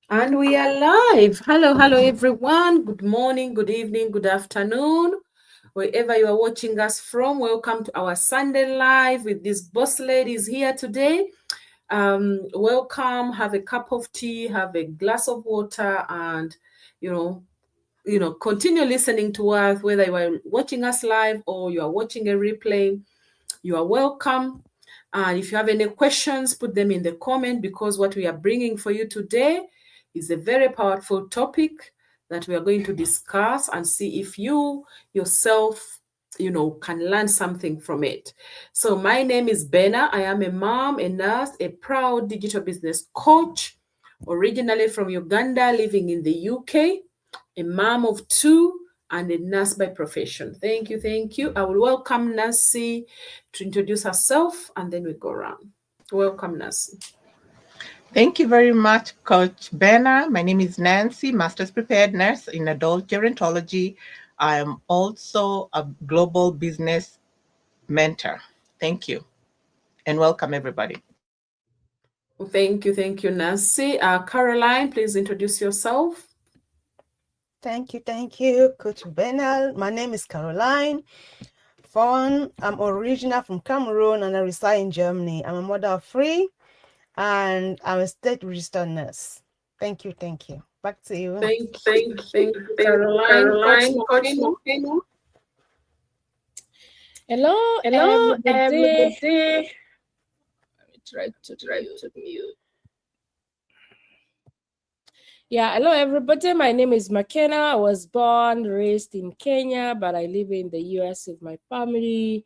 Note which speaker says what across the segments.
Speaker 1: And we are live. Hello, everyone. Good morning, good evening, good afternoon. Wherever you are watching us from, welcome to our Sunday Live with these boss ladies here today. Welcome. Have a cup of tea, have a glass of water, and you know, continue listening to us. Whether you are watching us live or you are watching a replay, you are welcome. And if you have any questions, put them in the comment because what we are bringing for you today is a very powerful topic that we are going to discuss and see if you yourself can learn something from it. So my name is Bena. I am a mom, a nurse, a proud digital business coach, originally from Uganda, living in the UK, a mom of two, and a nurse by profession. Thank you, thank you. I will welcome Nancy to introduce herself, and then we go around. Welcome, Nancy.
Speaker 2: Thank you very much, Coach Benna. My name is Nancy, Master's Prepared Nurse in Adult Gerontology. I am also a global business mentor. Thank you, and welcome, everybody.
Speaker 1: Thank you, Nancy. Caroline, please introduce yourself.
Speaker 3: Thank you, Coach Benal. My name is Caroline Fawn. I'm original from Cameroon and I reside in Germany. I'm a mother of three and I'm a state registered nurse. Thank you. Back to you.
Speaker 1: Thank you, Caroline. Coach Mokeno.
Speaker 4: Hello, everybody. Let me try to mute. Yeah, hello, everybody. My name is McKenna. I was born, raised in Kenya, but I live in the US with my family.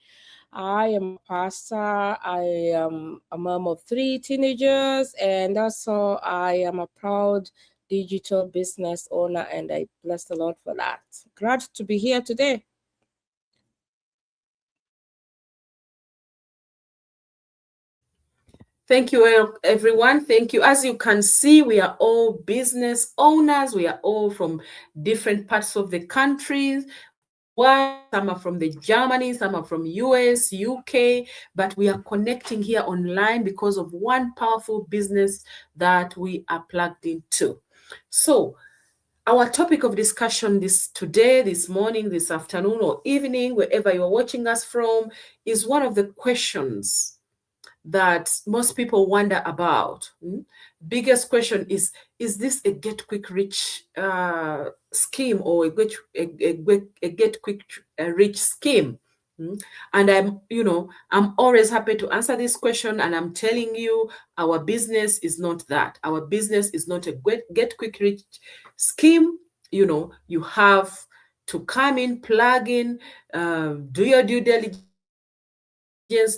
Speaker 4: I am a pastor. I am a mom of three teenagers, and also I am a proud digital business owner, and I bless the Lord for that. Glad to be here today.
Speaker 1: Thank you, everyone. Thank you. As you can see, we are all business owners. We are all from different parts of the country. Some are from the Germany, some are from US, UK, but we are connecting here online because of one powerful business that we are plugged into. So our topic of discussion this morning, this afternoon, or evening, wherever you are watching us from, is one of the questions that most people wonder about. Biggest question is this a get quick rich scheme or a get quick rich scheme? And I'm always happy to answer this question, and I'm telling you, our business is not that. Our business is not a get quick rich scheme. You have to come in, plug in, do your due diligence,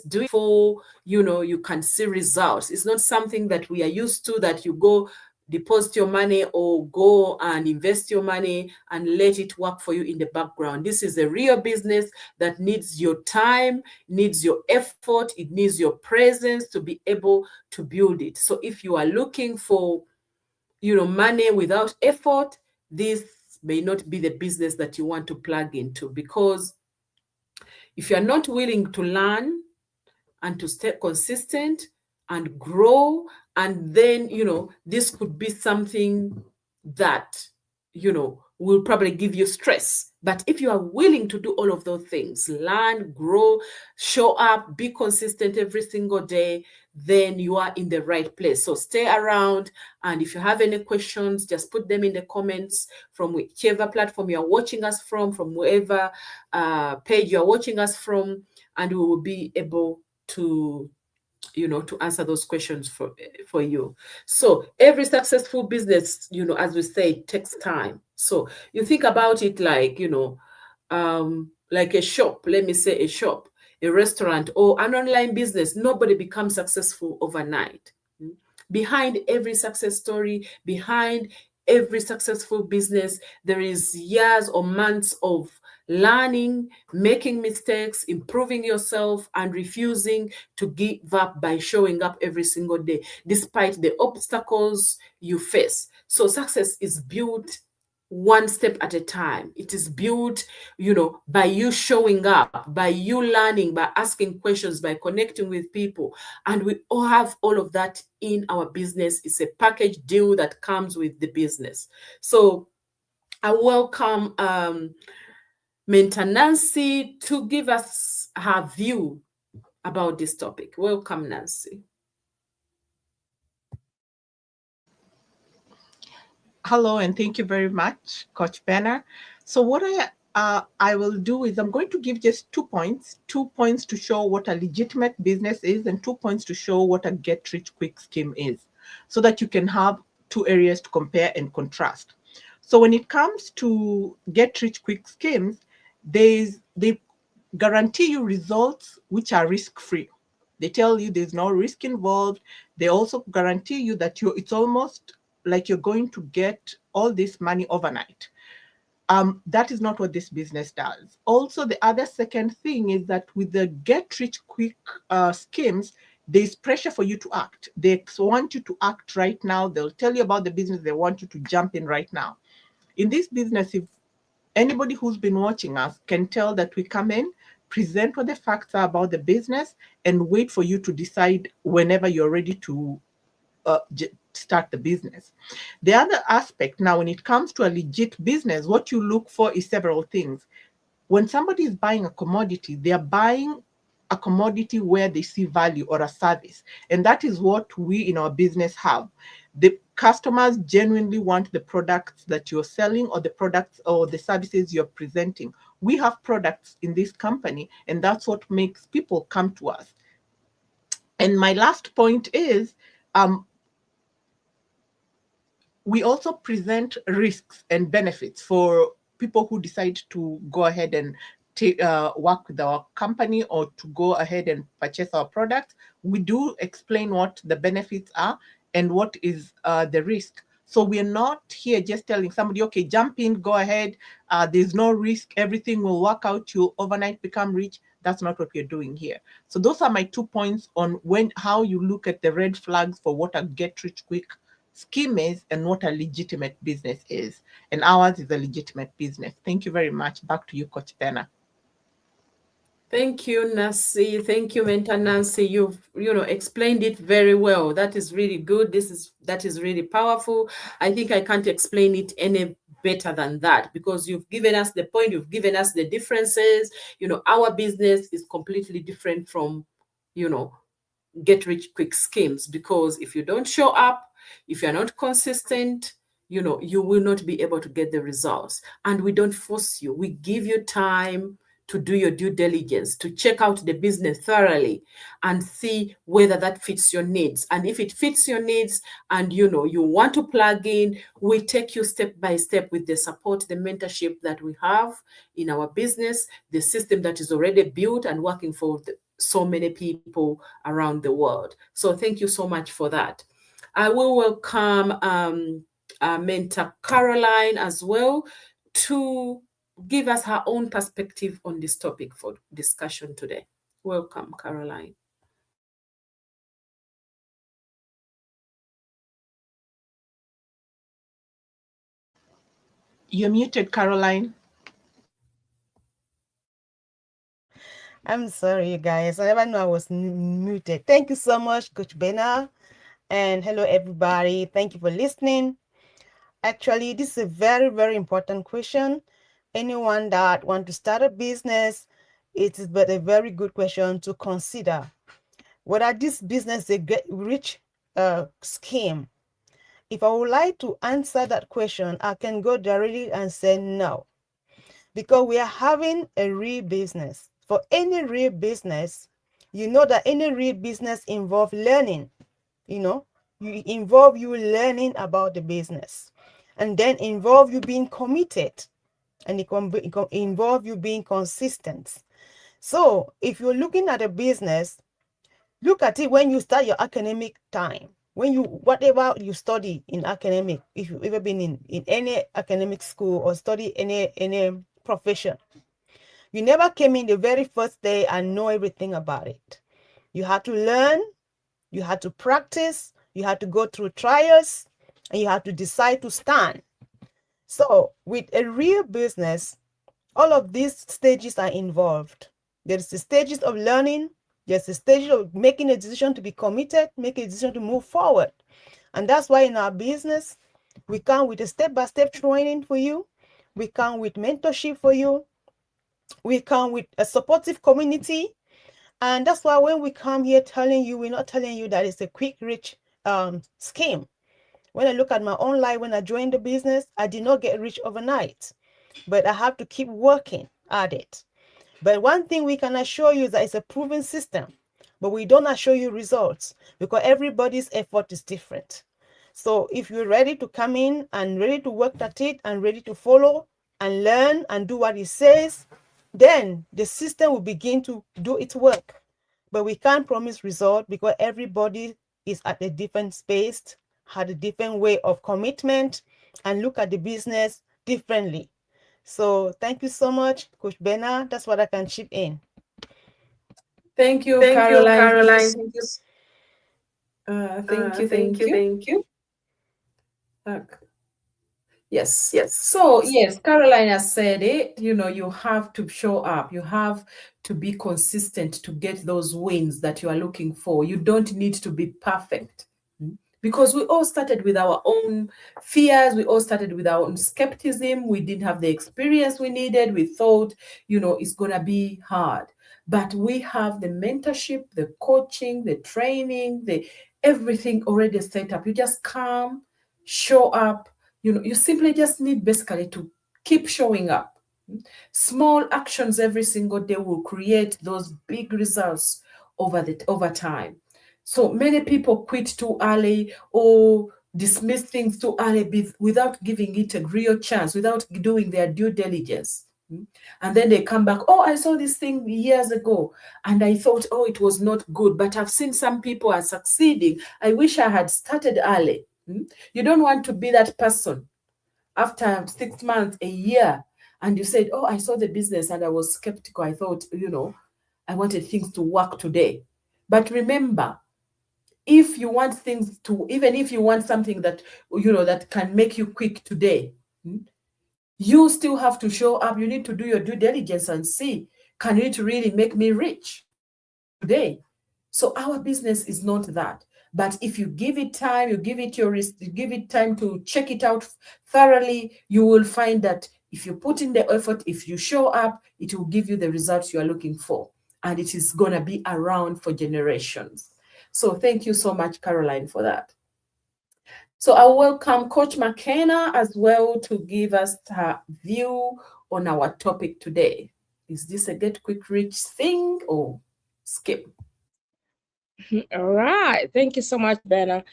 Speaker 1: do it before you can see results. It's not something that we are used to, that you go deposit your money or go and invest your money and let it work for you in the background. This is a real business that needs your time, needs your effort, it needs your presence to be able to build it. So if you are looking for money without effort, this may not be the business that you want to plug into, because if you are not willing to learn and to stay consistent and grow, and then this could be something that will probably give you stress. But if you are willing to do all of those things, learn, grow, show up, be consistent every single day, then you are in the right place. So stay around, and if you have any questions, just put them in the comments from whichever platform you are watching us from wherever page you are watching us from, and we will be able to answer those questions for you. So every successful business, as we say, takes time. So you think about it like a shop. Let me say a shop, a restaurant, or an online business. Nobody becomes successful overnight. Behind every success story, behind every successful business, there is years or months of learning, making mistakes, improving yourself, and refusing to give up by showing up every single day, despite the obstacles you face. So success is built one step at a time. It is built, by you showing up, by you learning, by asking questions, by connecting with people. And we all have all of that in our business. It's a package deal that comes with the business. So I welcome Mentor Nancy to give us her view about this topic. Welcome, Nancy.
Speaker 2: Hello, and thank you very much, Coach Benner. So what I will do is I'm going to give just 2 points to show what a legitimate business is and 2 points to show what a get-rich-quick scheme is, so that you can have 2 areas to compare and contrast. So when it comes to get-rich-quick schemes, they guarantee you results which are risk-free. They tell you there's no risk involved. They also guarantee you that it's almost like you're going to get all this money overnight. That is not what this business does. Also, the other second thing is that with the get-rich-quick schemes, there's pressure for you to act. They want you to act right now. They'll tell you about the business. They want you to jump in right now. In this business, if anybody who's been watching us can tell that we come in, present what the facts are about the business, and wait for you to decide whenever you're ready to start the business. The other aspect now, when it comes to a legit business, what you look for is several things. When somebody is buying a commodity, they are buying a commodity where they see value or a service. And that is what we in our business have. The customers genuinely want the products that you're selling or the products or the services you're presenting. We have products in this company, and that's what makes people come to us. And my last point is, we also present risks and benefits for people who decide to go ahead and work with our company or to go ahead and purchase our products. We do explain what the benefits are and what is the risk. So we're not here just telling somebody, okay, jump in, go ahead. There's no risk. Everything will work out. You'll overnight become rich. That's not what we're doing here. So those are my 2 points on how you look at the red flags for what a get-rich-quick scheme is and what a legitimate business is. And ours is a legitimate business. Thank you very much. Back to you, Coach Benner.
Speaker 1: Thank you, Nancy. Thank you, Mentor Nancy. You've explained it very well. That is really good. That is really powerful. I think I can't explain it any better than that, because you've given us the point, you've given us the differences. Our business is completely different from, get-rich-quick schemes, because if you don't show up, if you're not consistent, you will not be able to get the results. And we don't force you. We give you time to do your due diligence, to check out the business thoroughly and see whether that fits your needs. And if it fits your needs and you want to plug in, we take you step by step with the support, the mentorship that we have in our business, the system that is already built and working for so many people around the world. So thank you so much for that. I will welcome Mentor Caroline as well to give us her own perspective on this topic for discussion today. Welcome, Caroline.
Speaker 2: You're muted, Caroline.
Speaker 3: I'm sorry, you guys. I never knew I was muted. Thank you so much, Coach Benner. And hello, everybody. Thank you for listening. Actually, this is a very, very important question. Anyone that wants to start a business, it is a very good question to consider. Whether this business is a get-rich scheme. If I would like to answer that question, I can go directly and say no. Because we are having a real business. For any real business, you know that any real business involves learning. You involve you learning about the business, and then involve you being committed, and it involve you being consistent. So if you're looking at a business, look at it when you start your academic time. Whatever you study in academic, if you've ever been in any academic school or study any profession, you never came in the very first day and know everything about it. You had to learn, you had to practice, you had to go through trials, and you had to decide to stand. So with a real business, all of these stages are involved. There's the stages of learning, there's the stage of making a decision to be committed, making a decision to move forward. And that's why in our business, we come with a step-by-step training for you. We come with mentorship for you. We come with a supportive community. And that's why when we come here telling you, we're not telling you that it's a quick rich scheme. When I look at my own life, when I joined the business, I did not get rich overnight, but I have to keep working at it. But one thing we can assure you is that it's a proven system, but we don't assure you results because everybody's effort is different. So if you're ready to come in and ready to work at it and ready to follow and learn and do what it says, then the system will begin to do its work. But we can't promise result because everybody is at a different space, had a different way of commitment, and look at the business differently. So thank you so much, Coach Benna. That's what I can chip in.
Speaker 1: Thank you, Caroline. Thank you. Yes. So yes, Caroline has said it. You know, you have to show up. You have to be consistent to get those wins that you are looking for. You don't need to be perfect. Because we all started with our own fears. We all started with our own skepticism. We didn't have the experience we needed. We thought, you know, it's going to be hard. But we have the mentorship, the coaching, the training, the everything already set up. You just come, show up. You know, you simply just need basically to keep showing up. Small actions every single day will create those big results over time. So many people quit too early or dismiss things too early without giving it a real chance, without doing their due diligence. And then they come back, oh, I saw this thing years ago and I thought, oh, it was not good, but I've seen some people are succeeding. I wish I had started early. You don't want to be that person after 6 months, a year, and you said, oh, I saw the business and I was skeptical. I thought, you know, I wanted things to work today. But remember, if you want things to, even if you want something that, you know, that can make you quick today, you still have to show up. You need to do your due diligence and see, can it really make me rich today? So our business is not that. But if you give it time, you give it time to check it out thoroughly, you will find that if you put in the effort, if you show up, it will give you the results you are looking for. And it is going to be around for generations. So thank you so much, Caroline, for that. So I welcome Coach McKenna as well to give us her view on our topic today. Is this a get quick rich thing or skip?
Speaker 4: All right. Thank you so much, Benna.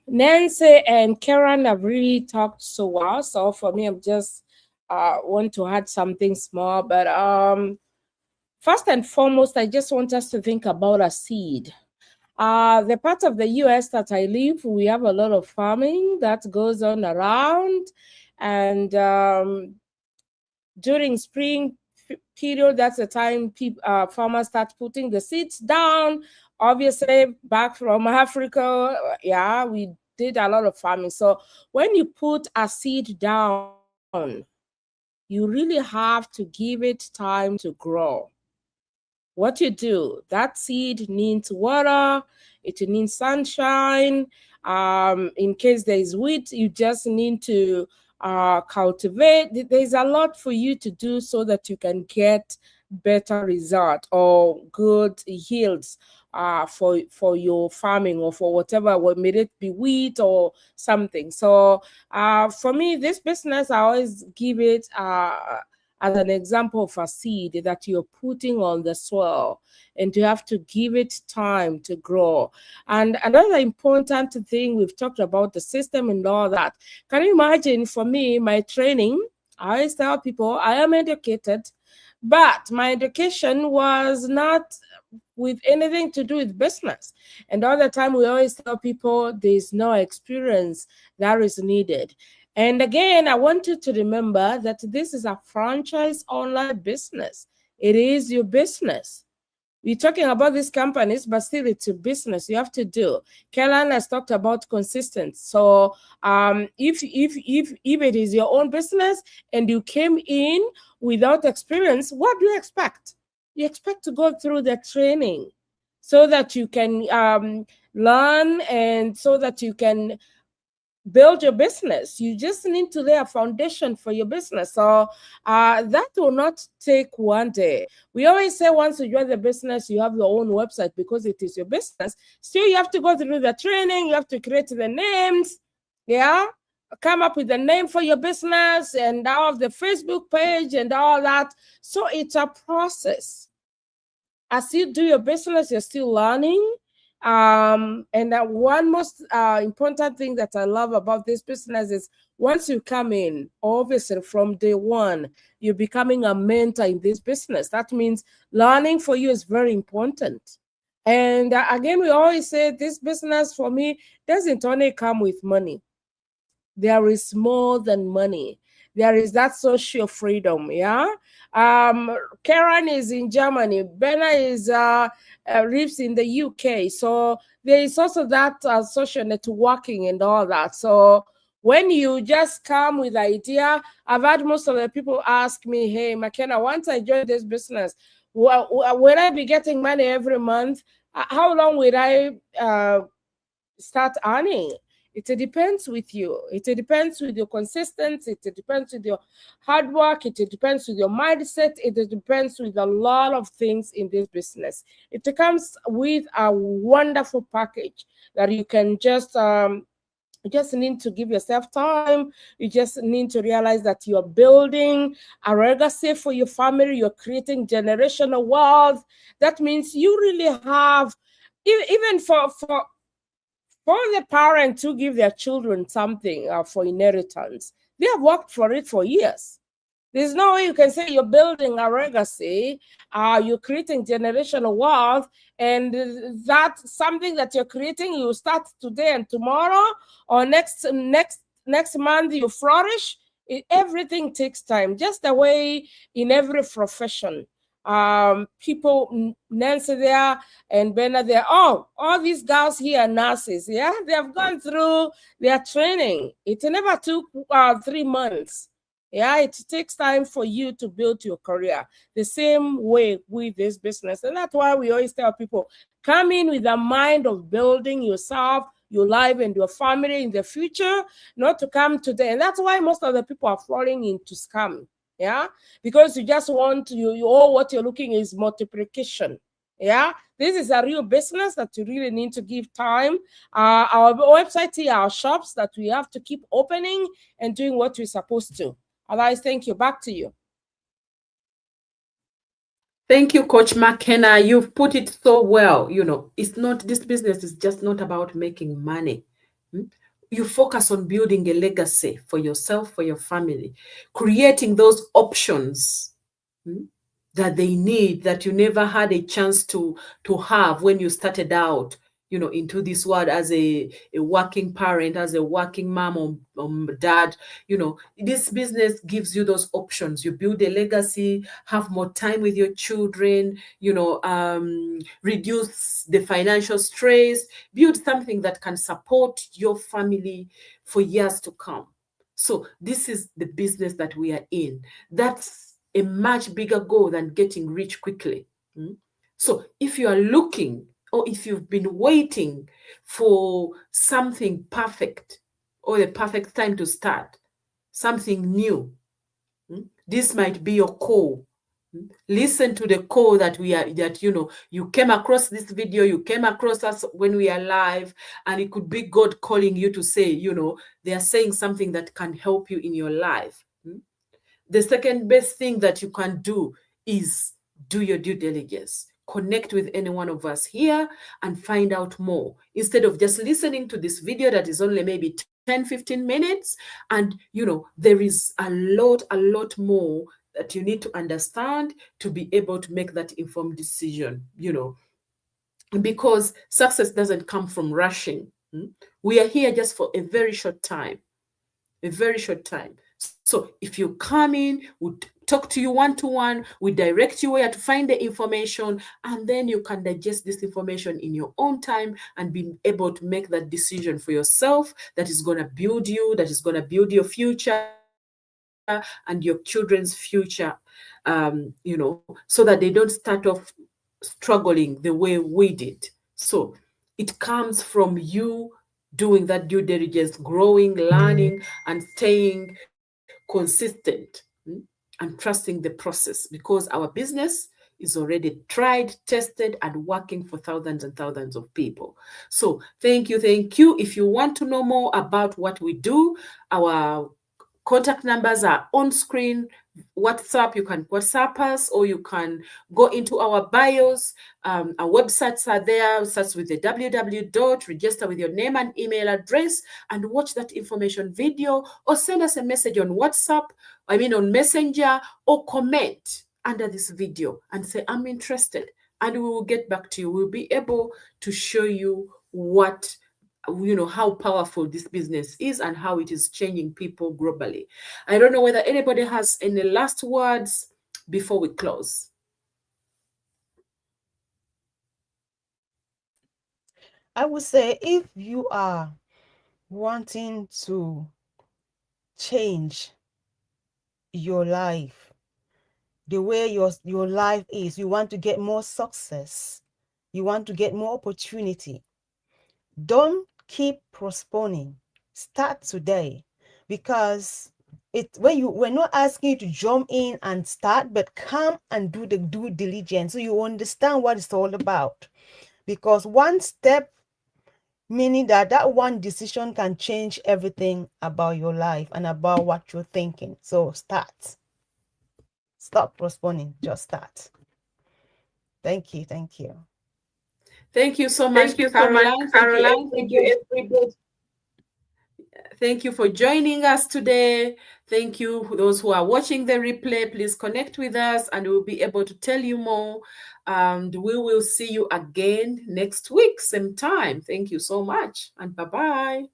Speaker 4: Nancy and Karen have really talked so well. So for me, I'm just want to add something small. But first and foremost, I just want us to think about a seed. The part of the US that I live, we have a lot of farming that goes on around. And during spring period, that's the time farmers start putting the seeds down. Obviously, back from Africa, yeah, we did a lot of farming. So when you put a seed down, you really have to give it time to grow. What you do, that seed needs water, it needs sunshine. In case there is weed, you just need to cultivate. There's a lot for you to do so that you can get better result or good yields for your farming or for whatever, may it be wheat or something. So for me, this business, I always give it as an example of a seed that you're putting on the soil, and you have to give it time to grow. And another important thing, we've talked about the system and all that. Can you imagine, for me, my training, I always tell people I am educated, but my education was not with anything to do with business. And all the time we always tell people there's no experience that is needed. And again, I want you to remember that this is a franchise online business. It is your business. We're talking about these companies, but still it's a business you have to do. Kellan has talked about consistency. So if it is your own business and you came in without experience, what do you expect? You expect to go through the training so that you can learn and so that you can build your business. You just need to lay a foundation for your business. So that will not take one day. We always say once you join the business, you have your own website because it is your business. Still, you have to go through the training. You have to create the names. Yeah. Come up with a name for your business and all of the Facebook page and all that. So it's a process. As you do your business, you're still learning. And one most important thing that I love about this business is once you come in, obviously from day one, you're becoming a mentor in this business. That means learning for you is very important. And again, we always say this business for me doesn't only come with money. There is more than money. There is that social freedom, yeah? Karen is in Germany. Benna is lives in the UK. So there is also that social networking and all that. So when you just come with the idea, I've had most of the people ask me, hey, McKenna, once I join this business, will I be getting money every month? How long will I start earning? It depends with you. It depends with your consistency. It depends with your hard work. It depends with your mindset. It depends with a lot of things in this business. It comes with a wonderful package that you can just you just need to give yourself time. You just need to realize that you're building a legacy for your family. You're creating generational wealth. That means you really have, even for the parents to give their children something for inheritance, they have worked for it for years. There's no way you can say you're building a legacy, you're creating generational wealth, and that's something that you're creating, you start today and tomorrow, or next month you flourish. Everything takes time, just the way in every profession. People, Nancy there and Benna there, all these girls here are nurses, yeah? They have gone through their training. It never took 3 months. Yeah, it takes time for you to build your career. The same way with this business. And that's why we always tell people, come in with a mind of building yourself, your life, and your family in the future, not to come today. And that's why most of the people are falling into scam. Yeah, because you just want all what you're looking is multiplication. Yeah, this is a real business that you really need to give time. Our website here, our shops that we have to keep opening and doing what we're supposed to. Otherwise, thank you. Back to you.
Speaker 1: Thank you, Coach McKenna. You've put it so well. You know, it's not, this business is just not about making money. You focus on building a legacy for yourself, for your family, creating those options that they need, that you never had a chance to have when you started out, you know, into this world as a working parent, as a working mom or dad. You know, this business gives you those options. You build a legacy, have more time with your children, you know, reduce the financial stress, build something that can support your family for years to come. So this is the business that we are in. That's a much bigger goal than getting rich quickly. So if you are looking, or if you've been waiting for something perfect or the perfect time to start, something new, this might be your call. Listen to the call that you know, you came across this video, you came across us when we are live, and it could be God calling you to say, you know, they are saying something that can help you in your life. The second best thing that you can do is do your due diligence. Connect with any one of us here and find out more, instead of just listening to this video that is only maybe 10-15 minutes. And you know, there is a lot more that you need to understand to be able to make that informed decision, you know, because success doesn't come from rushing. We are here just for a very short time. So if you come in with talk to you one-to-one. We direct you where to find the information, and then you can digest this information in your own time and be able to make that decision for yourself that is going to build you, that is going to build your future and your children's future, so that they don't start off struggling the way we did. So it comes from you doing that due diligence, growing, learning, and staying consistent and trusting the process, because our business is already tried, tested, and working for thousands and thousands of people. So thank you. If you want to know more about what we do, our contact numbers are on screen. WhatsApp, you can WhatsApp us, or you can go into our bios. Our websites are there. Starts with the www. Register with your name and email address and watch that information video, or send us a message on WhatsApp, on Messenger, or comment under this video and say, I'm interested. And we will get back to you. We'll be able to show you how powerful this business is and how it is changing people globally. I don't know whether anybody has any last words before we close.
Speaker 3: I would say, if you are wanting to change your life, the way your life is, you want to get more success, you want to get more opportunity, don't keep postponing. Start today, because we're not asking you to jump in and start, but come and do the due diligence so you understand what it's all about. Because one step, meaning that one decision can change everything about your life and about what you're thinking. So start. Stop postponing. Just start. Thank you.
Speaker 1: Thank you so much, Caroline. Thank you, everybody. Thank you for joining us today. Thank you, those who are watching the replay. Please connect with us and we'll be able to tell you more. And we will see you again next week, same time. Thank you so much, and bye-bye.